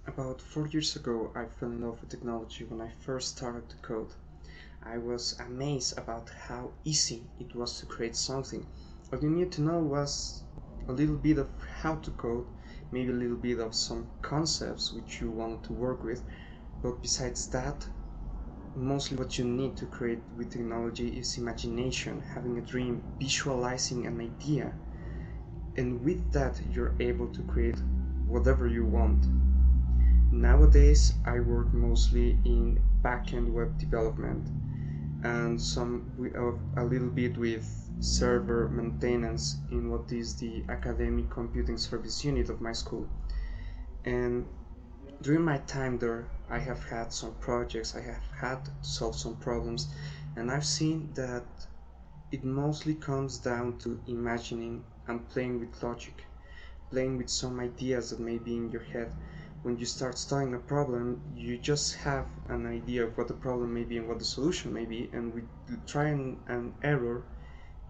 About 4 years ago, I fell in love with technology when I first started to code. I was amazed about how easy it was to create something. All you need to know was a little bit of how to code, maybe a little bit of some concepts which you wanted to work with, but besides that, mostly what you need to create with technology is imagination, having a dream, visualizing an idea, and with that you're able to create whatever you want. Nowadays, I work mostly in backend web development and a little bit with server maintenance in what is the academic computing service unit of my school. And during my time there, I have had some projects, I have had to solve some problems, and I've seen that it mostly comes down to imagining and playing with logic, playing with some ideas that may be in your head. When you start studying a problem, you just have an idea of what the problem may be and what the solution may be, and with try and error,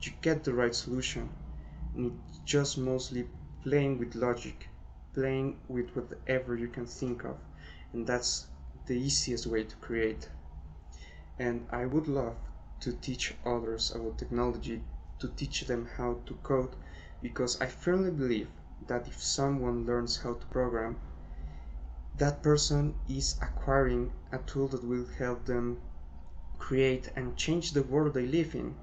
you get the right solution. And it's just mostly playing with logic, playing with whatever you can think of, and that's the easiest way to create. And I would love to teach others about technology, to teach them how to code, because I firmly believe that if someone learns how to program, that person is acquiring a tool that will help them create and change the world they live in.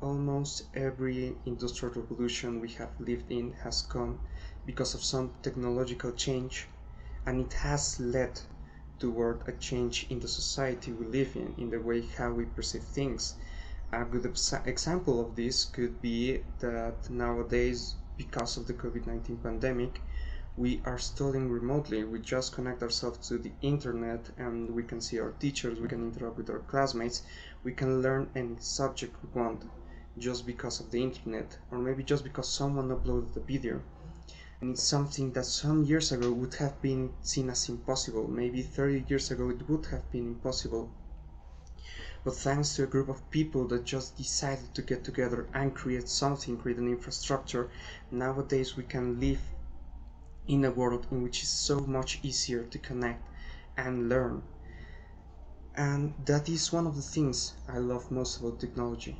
Almost every industrial revolution we have lived in has come because of some technological change, and it has led toward a change in the society we live in the way how we perceive things. A good example of this could be that nowadays, because of the COVID-19 pandemic, we are studying remotely. We just connect ourselves to the internet and we can see our teachers, we can interact with our classmates, we can learn any subject we want just because of the internet, or maybe just because someone uploaded a video. And it's something that some years ago would have been seen as impossible. Maybe 30 years ago it would have been impossible. But thanks to a group of people that just decided to get together and create something, create an infrastructure, nowadays we can live in a world in which it's so much easier to connect and learn. And that is one of the things I love most about technology,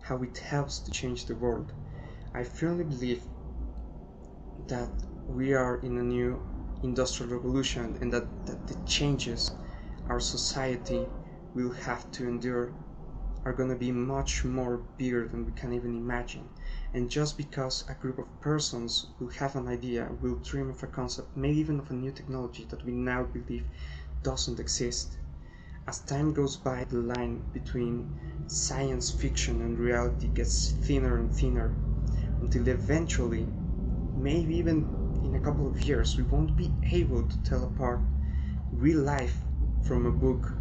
how it helps to change the world. I firmly believe that we are in a new industrial revolution, and that the changes our society will have to endure are going to be much more bigger than we can even imagine. And just because a group of persons will have an idea, will dream of a concept, maybe even of a new technology that we now believe doesn't exist, as time goes by, the line between science fiction and reality gets thinner and thinner, until eventually, maybe even in a couple of years, we won't be able to tell apart real life from a book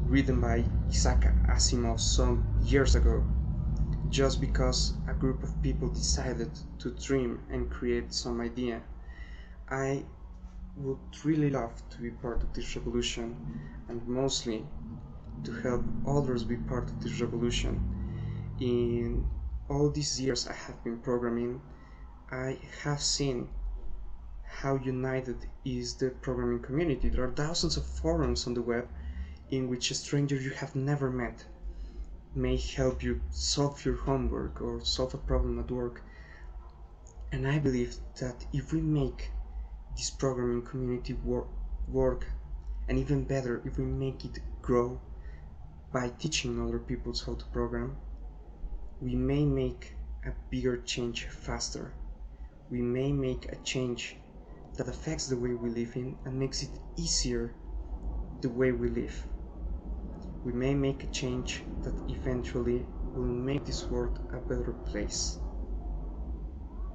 written by Isaac Asimov some years ago, just because a group of people decided to dream and create some idea. I would really love to be part of this revolution, and mostly to help others be part of this revolution. In all these years I have been programming, I have seen how united is the programming community. There are thousands of forums on the web in which a stranger you have never met may help you solve your homework or solve a problem at work. And I believe that if we make this programming community work, and even better, if we make it grow by teaching other people how to program, we may make a bigger change faster. We may make a change that affects the way we live in and makes it easier the way we live. We may make a change that eventually will make this world a better place.